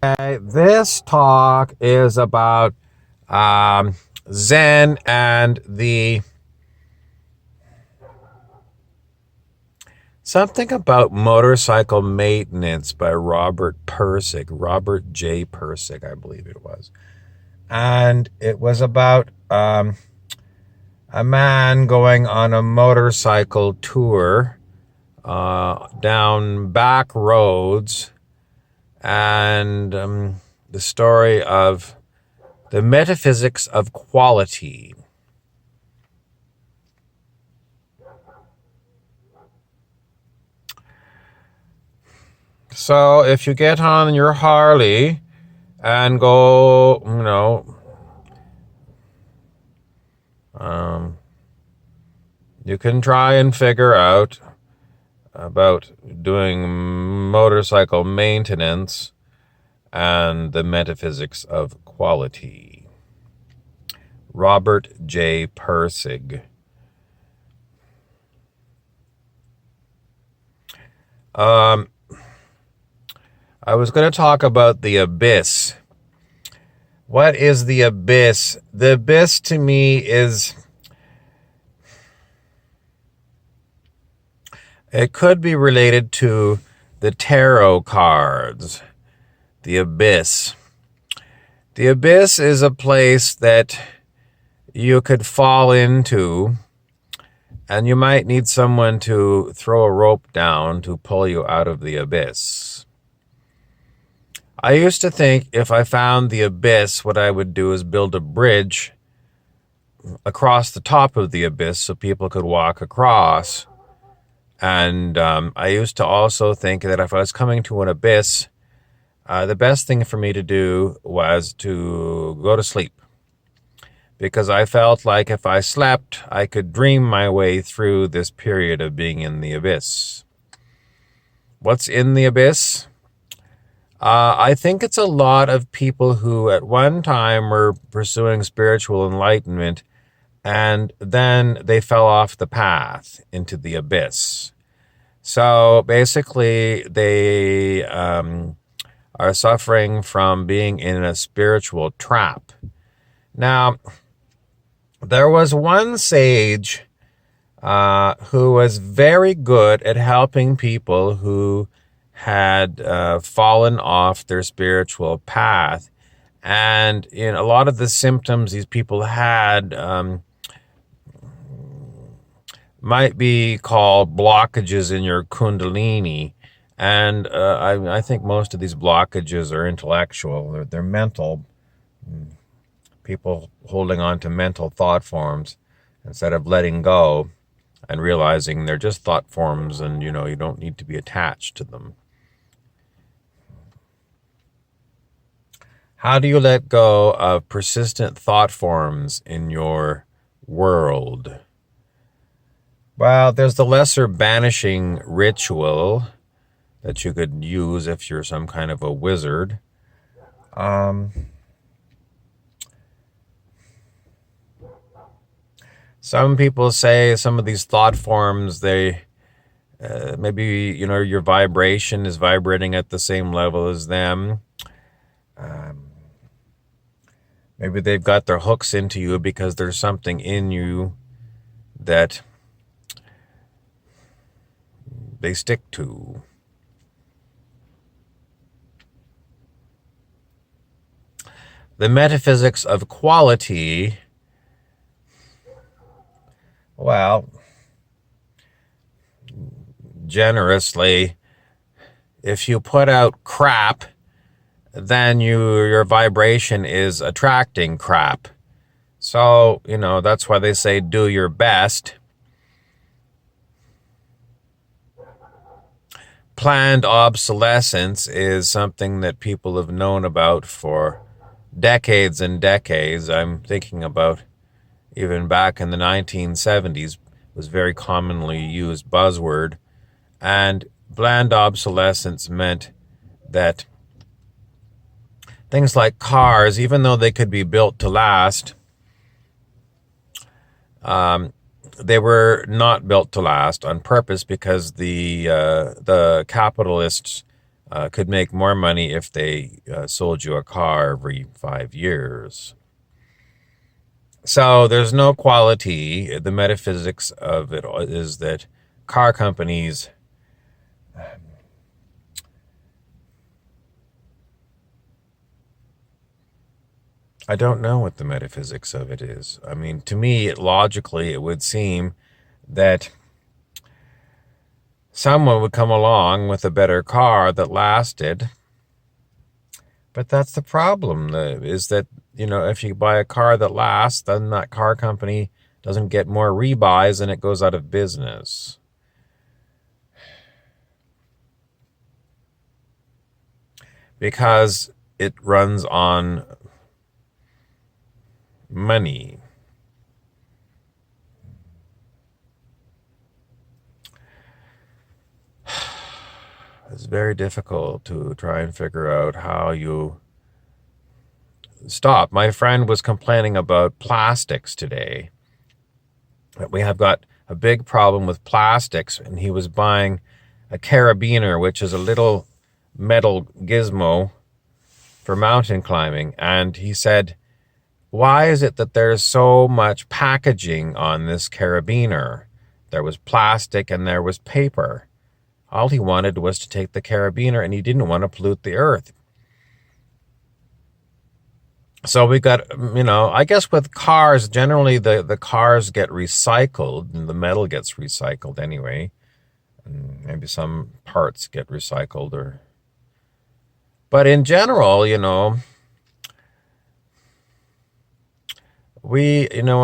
This talk is about um, Zen and the something about motorcycle maintenance by Robert J. Persick, I believe it was. And it was about a man going on a motorcycle tour down back roads and the story of the metaphysics of quality. So if you get on your Harley and go, you can try and figure out about doing motorcycle maintenance and the metaphysics of quality. Robert J. Persig. I was going to talk about the abyss. What is the abyss? The abyss to me is, it could be related to the tarot cards. The abyss. The abyss is a place that you could fall into, and you might need someone to throw a rope down to pull you out of the abyss. I used to think if I found the abyss, what I would do is build a bridge across the top of the abyss so people could walk across. And I used to also think that if I was coming to an abyss, the best thing for me to do was to go to sleep. Because I felt like if I slept, I could dream my way through this period of being in the abyss. What's in the abyss? I think it's a lot of people who at one time were pursuing spiritual enlightenment, and then they fell off the path into the abyss. So basically, they are suffering from being in a spiritual trap. Now, there was one sage who was very good at helping people who had fallen off their spiritual path. And in a lot of the symptoms these people had might be called blockages in your kundalini. And I think most of these blockages are intellectual. They're mental. People holding on to mental thought forms instead of letting go and realizing they're just thought forms, and you don't need to be attached to them. How do you let go of persistent thought forms in your world? Well, there's the lesser banishing ritual that you could use if you're some kind of a wizard. Some people say some of these thought forms, they maybe your vibration is vibrating at the same level as them. Maybe they've got their hooks into you because there's something in you that they stick to. The metaphysics of quality, well, generously, if you put out crap, then your vibration is attracting crap. So, that's why they say do your best. Planned obsolescence is something that people have known about for decades and decades. I'm thinking about even back in the 1970s, was very commonly used buzzword. And planned obsolescence meant that things like cars, even though they could be built to last, they were not built to last on purpose because the capitalists could make more money if they sold you a car every 5 years. So there's no quality. The metaphysics of it is that car companies, I don't know what the metaphysics of it is. I mean, to me, logically, it would seem that someone would come along with a better car that lasted. But that's the problem, is that, if you buy a car that lasts, then that car company doesn't get more rebuys and it goes out of business. Because it runs on money. It's very difficult to try and figure out how you stop. My friend was complaining about plastics today. We have got a big problem with plastics, and he was buying a carabiner, which is a little metal gizmo for mountain climbing. And he said, why is it that there's so much packaging on this carabiner? There was plastic and there was paper. All he wanted was to take the carabiner, and he didn't want to pollute the earth. So we got, I guess with cars, generally the cars get recycled, and the metal gets recycled anyway. And maybe some parts get recycled, but in general, when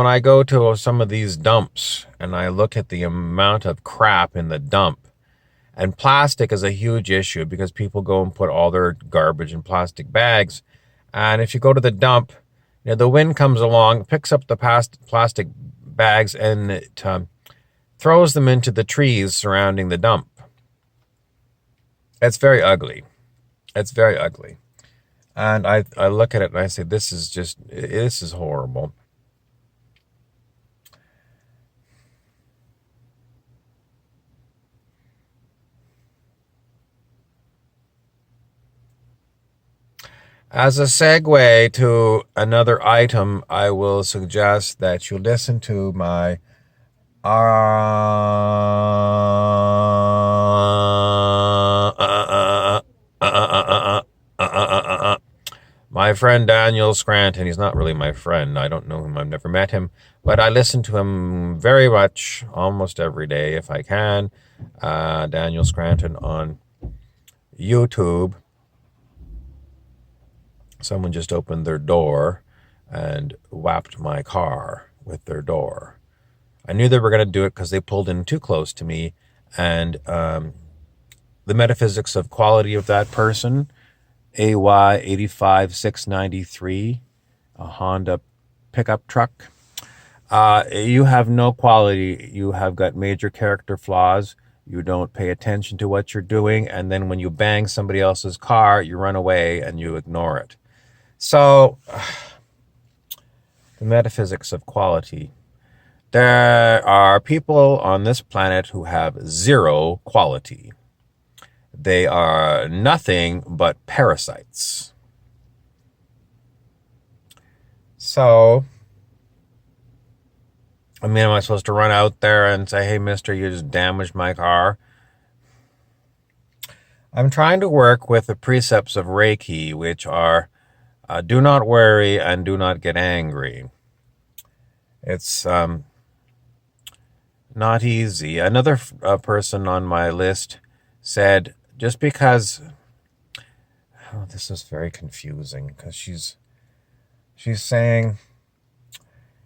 I go to some of these dumps and I look at the amount of crap in the dump, and plastic is a huge issue because people go and put all their garbage in plastic bags. And if you go to the dump, the wind comes along, picks up the plastic bags, and it throws them into the trees surrounding the dump. It's very ugly. It's very ugly. And I look at it and I say, this is horrible. As a segue to another item, I will suggest that you listen to my my friend Daniel Scranton. He's not really my friend. I don't know him. I've never met him. But I listen to him very much, almost every day if I can. Daniel Scranton on YouTube. Someone just opened their door and whapped my car with their door. I knew they were going to do it because they pulled in too close to me. And the metaphysics of quality of that person, AY 85693, a Honda pickup truck. You have no quality. You have got major character flaws. You don't pay attention to what you're doing. And then when you bang somebody else's car, you run away and you ignore it. So, the metaphysics of quality. There are people on this planet who have zero quality. They are nothing but parasites. So, am I supposed to run out there and say, hey, mister, you just damaged my car? I'm trying to work with the precepts of Reiki, which are do not worry and do not get angry. It's not easy. Another person on my list said, just because... Oh, this is very confusing because she's saying,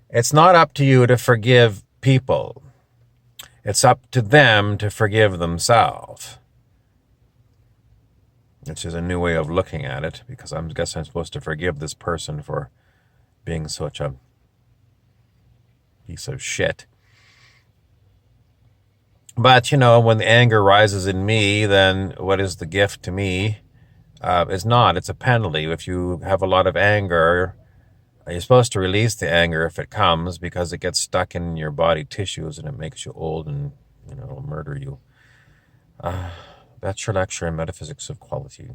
it's not up to you to forgive people. It's up to them to forgive themselves. Which is a new way of looking at it, because I guess I'm supposed to forgive this person for being such a piece of shit. But, when the anger rises in me, then what is the gift to me? It's not. It's a penalty. If you have a lot of anger, you're supposed to release the anger if it comes, because it gets stuck in your body tissues and it makes you old and, it'll murder you. That's your lecture in metaphysics of quality.